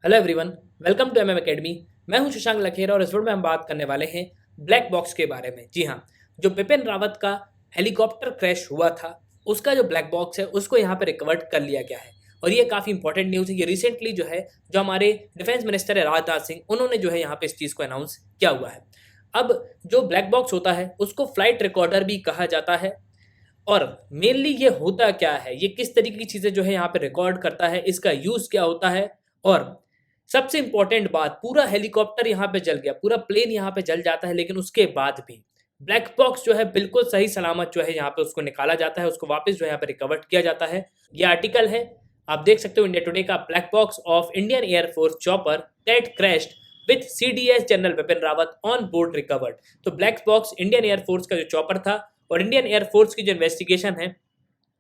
Hello everyone, welcome to MM academy. मैं हूं शशांक लखेरा और इस वीडियो में हम बात करने वाले हैं ब्लैक बॉक्स के बारे में। जी हाँ, जो बिपिन रावत का हेलीकॉप्टर क्रैश हुआ था उसका जो ब्लैक बॉक्स है उसको यहाँ पे रिकवर्ड कर लिया गया है। और ये काफ़ी इंपॉर्टेंट न्यूज़ है। ये रिसेंटली जो है जो हमारे डिफेंस मिनिस्टर है राजनाथ सिंह, उन्होंने जो है यहाँ पे इस चीज़ को अनाउंस किया हुआ है। अब जो ब्लैक बॉक्स होता है उसको फ्लाइट रिकॉर्डर भी कहा जाता है। और मेनली ये होता क्या है, ये किस तरीके की चीज़ें जो है यहाँ पे रिकॉर्ड करता है, इसका यूज़ क्या होता है। और सबसे इंपॉर्टेंट बात, पूरा हेलीकॉप्टर यहाँ पे जल गया, पूरा प्लेन यहाँ पे जल जाता है, लेकिन उसके बाद भी ब्लैक बॉक्स जो है बिल्कुल सही सलामत जो है यहाँ पे उसको निकाला जाता है, उसको वापस जो है यहाँ पे रिकवर किया जाता है। ये आर्टिकल है, आप देख सकते हो, इंडिया टुडे का, black box of Indian air force chopper that crashed with CDS general Bipin Rawat on board recovered. तो ब्लैक बॉक्स इंडियन एयरफोर्स का जो चॉपर था और इंडियन एयरफोर्स की जो इन्वेस्टिगेशन है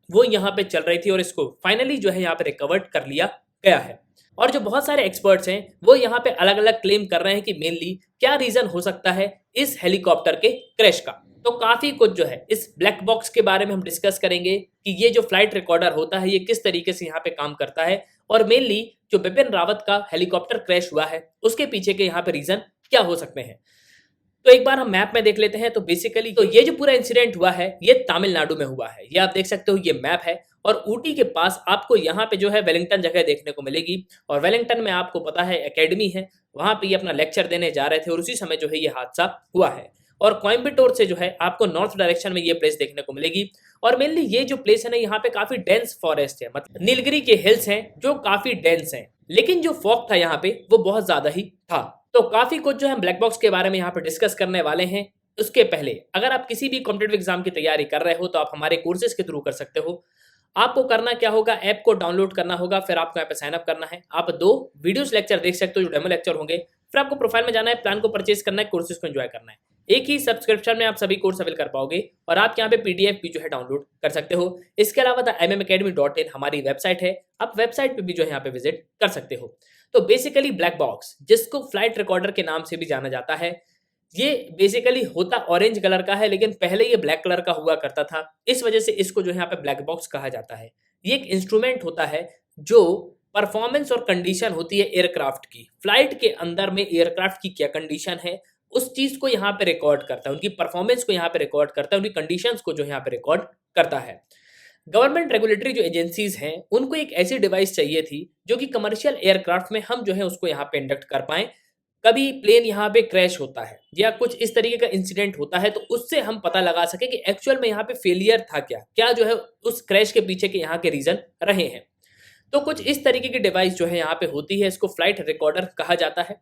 वो यहाँ पे चल रही थी और इसको फाइनली जो है यहाँ पे रिकवर्ड कर लिया गया है। और जो बहुत सारे एक्सपर्ट्स हैं वो यहाँ पे अलग अलग क्लेम कर रहे हैं कि मेनली क्या रीजन हो सकता है इस हेलीकॉप्टर के क्रैश का। तो काफी कुछ जो है इस ब्लैक बॉक्स के बारे में हम डिस्कस करेंगे कि ये जो फ्लाइट रिकॉर्डर होता है ये किस तरीके से यहाँ पे काम करता है, और मेनली जो बिपिन रावत का हेलीकॉप्टर क्रैश हुआ है उसके पीछे के यहाँ पे रीजन क्या हो सकते हैं। तो एक बार हम मैप में देख लेते हैं। तो बेसिकली तो ये जो पूरा इंसिडेंट हुआ है ये तमिलनाडु में हुआ है। ये आप देख सकते हो, ये मैप है। और ऊटी के पास आपको यहाँ पे जो है वेलिंगटन जगह देखने को मिलेगी। और वेलिंगटन में आपको पता है एकेडमी है, वहां पे ये अपना लेक्चर देने जा रहे थे और उसी समय जो है ये हादसा हुआ है। और कोयम्बटूर से जो है आपको नॉर्थ डायरेक्शन में ये प्लेस देखने को मिलेगी। और मेनली ये जो प्लेस है ना, यहाँ पे काफी डेंस फॉरेस्ट है, मतलब नीलगिरी के हिल्स हैं जो काफी डेंस हैं, लेकिन जो फॉग था यहाँ पे वो बहुत ज्यादा ही था। तो काफी कुछ जो है ब्लैक बॉक्स के बारे में यहाँ पे डिस्कस करने वाले हैं। उसके पहले अगर आप किसी भी कॉम्पिटेटिव एग्जाम की तैयारी कर रहे हो तो आप हमारे कोर्सेज के थ्रू कर सकते हो। आपको करना क्या होगा, ऐप को डाउनलोड करना होगा, फिर आपको यहाँ पे साइन अप करना है। आप 2 वीडियोस लेक्चर देख सकते हो जो डेमो लेक्चर होंगे। फिर आपको प्रोफाइल में जाना है, प्लान को परचेज करना है, कोर्सेज को एंजॉय करना है। एक ही सब्सक्रिप्शन में आप सभी कोर्स अवेल कर पाओगे और आप यहाँ पे पीडीएफ भी जो है डाउनलोड कर सकते हो। इसके अलावा द mmacademy.in हमारी वेबसाइट है, आप वेबसाइट पे भी जो है यहाँ पे विजिट कर सकते हो। तो बेसिकली ब्लैक बॉक्स, जिसको फ्लाइट रिकॉर्डर के नाम से भी जाना जाता है, ये बेसिकली होता ऑरेंज कलर का है, लेकिन पहले ये ब्लैक कलर का हुआ करता था। इस वजह से इसको जो है यहाँ पे ब्लैक बॉक्स कहा जाता है। ये एक इंस्ट्रूमेंट होता है जो परफॉर्मेंस और कंडीशन होती है एयरक्राफ्ट की, फ्लाइट के अंदर में एयरक्राफ्ट की क्या कंडीशन है उस चीज को यहाँ पे रिकॉर्ड करता है, उनकी परफॉर्मेंस को यहाँ पे रिकॉर्ड करता है, उनकी कंडीशंस को जो यहाँ पे रिकॉर्ड करता है। गवर्नमेंट रेगुलेटरी जो एजेंसीज हैं उनको एक ऐसी डिवाइस चाहिए थी जो कि कमर्शियल एयरक्राफ्ट में हम जो है उसको यहाँ पे इंडक्ट कर पाए। कभी प्लेन यहाँ पे क्रैश होता है या कुछ इस तरीके का इंसिडेंट होता है तो उससे हम पता लगा सके कि एक्चुअल में यहाँ पे फेलियर था क्या क्या जो है उस क्रैश के पीछे के यहाँ के रीजन रहे हैं। तो कुछ इस तरीके की डिवाइस जो है यहाँ पे होती है, इसको फ्लाइट रिकॉर्डर कहा जाता है।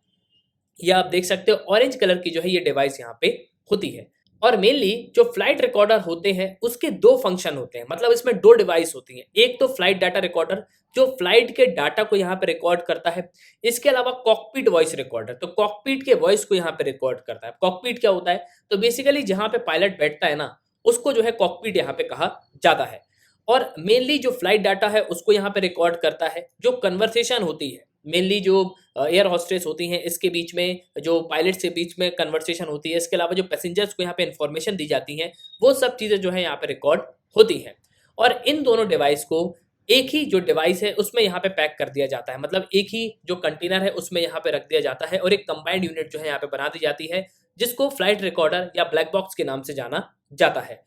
ये आप देख सकते हो ऑरेंज कलर की जो है ये डिवाइस यहाँ पे होती है। और मेनली जो फ्लाइट रिकॉर्डर होते हैं उसके 2 फंक्शन होते हैं, मतलब इसमें 2 डिवाइस होती हैं। एक तो फ्लाइट डाटा रिकॉर्डर जो फ्लाइट के डाटा को यहाँ पे रिकॉर्ड करता है। इसके अलावा कॉकपिट वॉइस रिकॉर्डर, तो कॉकपिट के वॉइस को यहाँ पे रिकॉर्ड करता है। कॉकपिट क्या होता है, तो बेसिकली जहाँ पे पायलट बैठता है ना उसको जो है कॉकपिट यहाँ पे कहा जाता है। और मेनली जो फ्लाइट डाटा है उसको यहाँ पे रिकॉर्ड करता है। जो कन्वर्सेशन होती है, मेनली जो एयर हॉस्टेस होती हैं इसके बीच में, जो पायलट से बीच में कन्वर्सेशन होती है, इसके अलावा जो पैसेंजर्स को यहाँ पे इन्फॉर्मेशन दी जाती हैं, वो सब चीज़ें जो है यहाँ पे रिकॉर्ड होती हैं। और इन दोनों डिवाइस को एक ही जो डिवाइस है उसमें यहाँ पे पैक कर दिया जाता है, मतलब एक ही जो कंटेनर है उसमें यहाँ पे रख दिया जाता है और एक कंबाइंड यूनिट जो है यहाँ पे बना दी जाती है, जिसको फ्लाइट रिकॉर्डर या ब्लैक बॉक्स के नाम से जाना जाता है।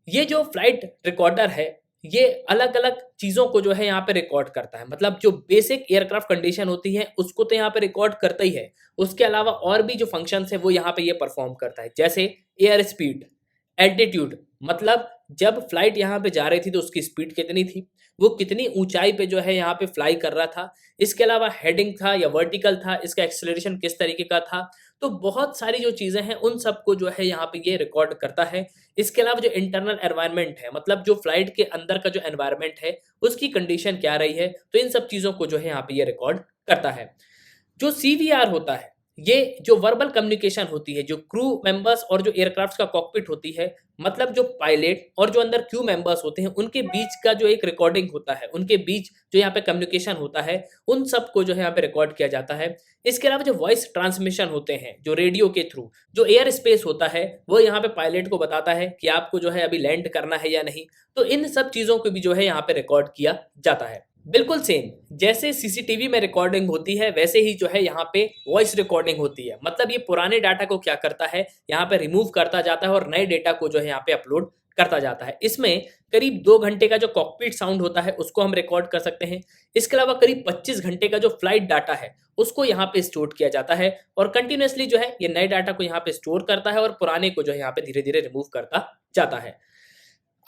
ये जो फ्लाइट रिकॉर्डर है ये अलग अलग चीजों को जो है यहाँ पे रिकॉर्ड करता है, मतलब जो बेसिक एयरक्राफ्ट कंडीशन होती है उसको तो यहाँ पे रिकॉर्ड करता ही है, उसके अलावा और भी जो फंक्शंस है वो यहाँ पे ये परफॉर्म करता है। जैसे एयर स्पीड, एल्टीट्यूड, मतलब जब फ्लाइट यहाँ पे जा रही थी तो उसकी स्पीड कितनी थी, वो कितनी ऊंचाई पे जो है यहाँ पे फ्लाई कर रहा था, इसके अलावा हेडिंग था या वर्टिकल था, इसका एक्सेलरेशन किस तरीके का था। तो बहुत सारी जो चीजें हैं उन सबको जो है यहाँ पे ये रिकॉर्ड करता है। इसके अलावा जो इंटरनल एनवायरनमेंट है, मतलब जो फ्लाइट के अंदर का जो एनवायरनमेंट है उसकी कंडीशन क्या रही है, तो इन सब चीजों को जो है यहाँ पे ये रिकॉर्ड करता है। जो सीवीआर होता है ये जो वर्बल कम्युनिकेशन होती है, जो क्रू मेंबर्स और जो एयरक्राफ्ट का कॉकपिट होती है, मतलब जो पायलट और जो अंदर क्रू मेंबर्स होते हैं उनके बीच का जो एक रिकॉर्डिंग होता है, उनके बीच जो यहाँ पे कम्युनिकेशन होता है उन सब को जो है यहाँ पे रिकॉर्ड किया जाता है। इसके अलावा जो वॉइस ट्रांसमिशन होते हैं जो रेडियो के थ्रू, जो एयर स्पेस होता है वो यहाँ पे पायलट को बताता है कि आपको जो है अभी लैंड करना है या नहीं, तो इन सब चीजों को भी जो है यहाँ पे रिकॉर्ड किया जाता है। बिल्कुल सेम जैसे सीसीटीवी में रिकॉर्डिंग होती है वैसे ही जो है यहाँ पे वॉइस रिकॉर्डिंग होती है। मतलब ये पुराने डाटा को क्या करता है, यहाँ पे रिमूव करता जाता है और नए डेटा को जो है यहाँ पे अपलोड करता जाता है। इसमें करीब 2 घंटे का जो कॉकपिट साउंड होता है उसको हम रिकॉर्ड कर सकते हैं। इसके अलावा करीब 25 घंटे का जो फ्लाइट डाटा है उसको यहाँ पे स्टोर किया जाता है और कंटिन्यूसली जो है ये नए डाटा को यहाँ पे स्टोर करता है और पुराने को जो है यहाँ पे धीरे धीरे रिमूव करता जाता है।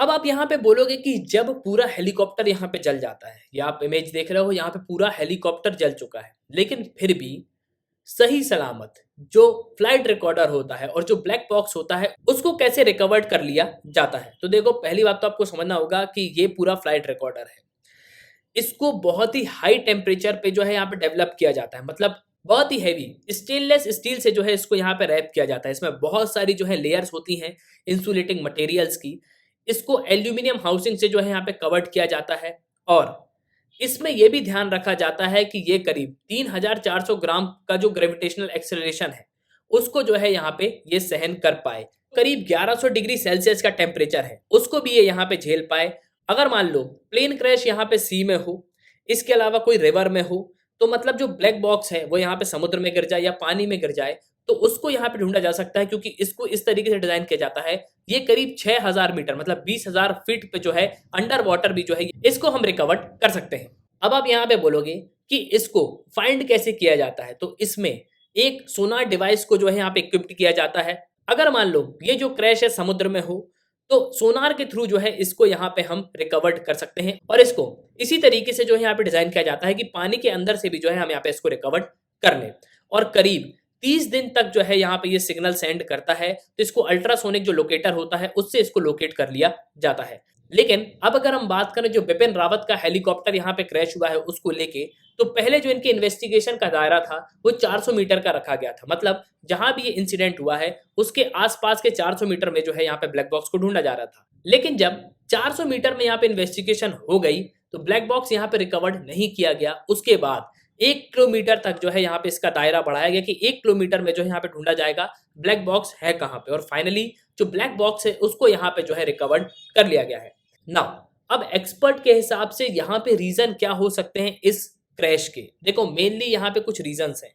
अब आप यहाँ पे बोलोगे कि जब पूरा हेलीकॉप्टर यहाँ पे जल जाता है, या आप इमेज देख रहे हो यहाँ पे पूरा हेलीकॉप्टर जल चुका है, लेकिन फिर भी सही सलामत जो फ्लाइट रिकॉर्डर होता है और जो ब्लैक बॉक्स होता है उसको कैसे रिकवर्ड कर लिया जाता है। तो देखो पहली बात तो आपको समझना होगा कि ये पूरा फ्लाइट रिकॉर्डर है, इसको बहुत ही हाई टेम्परेचर पे जो है यहाँ पे डेवलप किया जाता है। मतलब बहुत ही हैवी स्टेनलेस स्टील से जो है इसको यहाँ पे रैप किया जाता है। इसमें बहुत सारी जो है लेयर्स होती हैं इंसुलेटिंग मटेरियल्स की। इसको एल्यूमिनियम हाउसिंग से जो है यहाँ पे कवर्ड किया जाता है और इसमें यह भी ध्यान रखा जाता है कि ये करीब 3400 ग्राम का जो ग्रेविटेशनल एक्सेलरेशन है उसको जो है यहाँ पे ये सहन कर पाए। करीब 1100 डिग्री सेल्सियस का टेम्परेचर है उसको भी ये यहाँ पे झेल पाए। अगर मान लो प्लेन क्रैश यहाँ पे सी में हो, इसके अलावा कोई रिवर में हो, तो मतलब जो ब्लैक बॉक्स है वो यहाँ पे समुद्र में गिर जाए या पानी में गिर जाए तो उसको यहाँ पे ढूंढा जा सकता है, क्योंकि इसको इस तरीके से डिजाइन किया जाता है। ये करीब 6000 मीटर मतलब 20,000 फीट पे जो है अंडर वाटर भी जो है इसको हम रिकवर कर सकते हैं। अब आप यहाँ पे बोलोगे कि इसको फाइंड कैसे किया जाता है, तो इसमें एक सोनार डिवाइस को जो है यहाँ पे इक्विप्ड किया जाता है। अगर मान लो ये जो क्रैश है समुद्र में हो तो सोनार के थ्रू जो है इसको यहाँ पे हम रिकवर्ड कर सकते हैं और इसको इसी तरीके से जो है यहाँ पे डिजाइन किया जाता है कि पानी के अंदर से भी जो है हम यहाँ पे इसको रिकवर्ड कर लें और करीब 30 दिन तक जो है यहाँ पे ये सिग्नल सेंड करता है। तो इसको अल्ट्रासोनिक जो लोकेटर होता है उससे इसको लोकेट कर लिया जाता है। लेकिन अब अगर हम बात करें जो बिपिन रावत का हेलीकॉप्टर यहाँ पे क्रैश हुआ है उसको लेके, तो पहले जो इनके इन्वेस्टिगेशन का दायरा था वो 400 मीटर का रखा गया था। मतलब जहां भी ये इंसिडेंट हुआ है उसके आसपास के 400 मीटर में जो है यहाँ पे ब्लैक बॉक्स को ढूंढा जा रहा था। लेकिन जब 400 मीटर में यहाँ पे इन्वेस्टिगेशन हो गई तो ब्लैक बॉक्स यहाँ पे रिकवर्ड नहीं किया गया। उसके बाद 1 किलोमीटर तक जो है यहाँ पे इसका दायरा बढ़ाया गया कि 1 किलोमीटर में जो है यहाँ पे ढूंढा जाएगा ब्लैक बॉक्स है कहाँ पे, और फाइनली जो ब्लैक बॉक्स है उसको यहाँ पे जो है रिकवर्ड कर लिया गया है। नाउ अब एक्सपर्ट के हिसाब से यहाँ पे रीजन क्या हो सकते हैं इस क्रैश के। देखो मेनली यहाँ पे कुछ रीजंस हैं।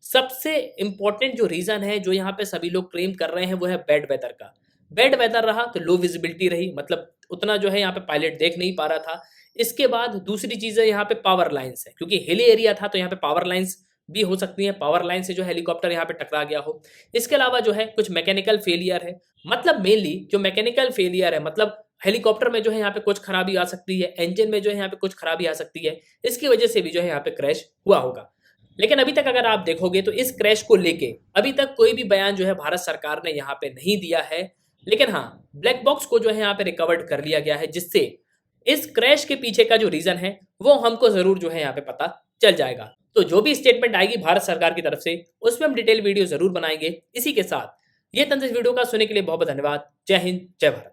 सबसे इंपॉर्टेंट जो रीजन है जो यहाँ पे सभी लोग क्लेम कर रहे हैं वो है बैड वेदर का। बैड वेदर रहा तो लो विजिबिलिटी रही, मतलब उतना जो है यहाँ पे पायलट देख नहीं पा रहा था। इसके बाद दूसरी चीज है यहाँ पे पावर लाइन्स है, क्योंकि हिली एरिया था तो यहाँ पे पावर लाइन्स भी हो सकती है, पावर लाइन से जो हेलीकॉप्टर यहाँ पे टकरा गया हो। इसके अलावा जो है कुछ मैकेनिकल फेलियर है। मतलब मेनली जो मैकेनिकल फेलियर है मतलब हेलीकॉप्टर में जो है यहाँ पे कुछ खराबी आ सकती है, इंजन में जो है यहाँ पे कुछ खराबी आ सकती है, इसकी वजह से भी जो है यहाँ पे क्रैश हुआ होगा। लेकिन अभी तक अगर आप देखोगे तो इस क्रैश को लेके अभी तक कोई भी बयान जो है भारत सरकार ने यहाँ पे नहीं दिया है। लेकिन हाँ, ब्लैक बॉक्स को जो है यहाँ पे रिकवर्ड कर लिया गया है, जिससे इस क्रैश के पीछे का जो रीजन है वो हमको जरूर जो है यहाँ पे पता चल जाएगा। तो जो भी स्टेटमेंट आएगी भारत सरकार की तरफ से उसमें हम डिटेल वीडियो जरूर बनाएंगे। इसी के साथ ये तंत्र वीडियो का सुनने के लिए बहुत बहुत धन्यवाद। जय हिंद, जय भारत।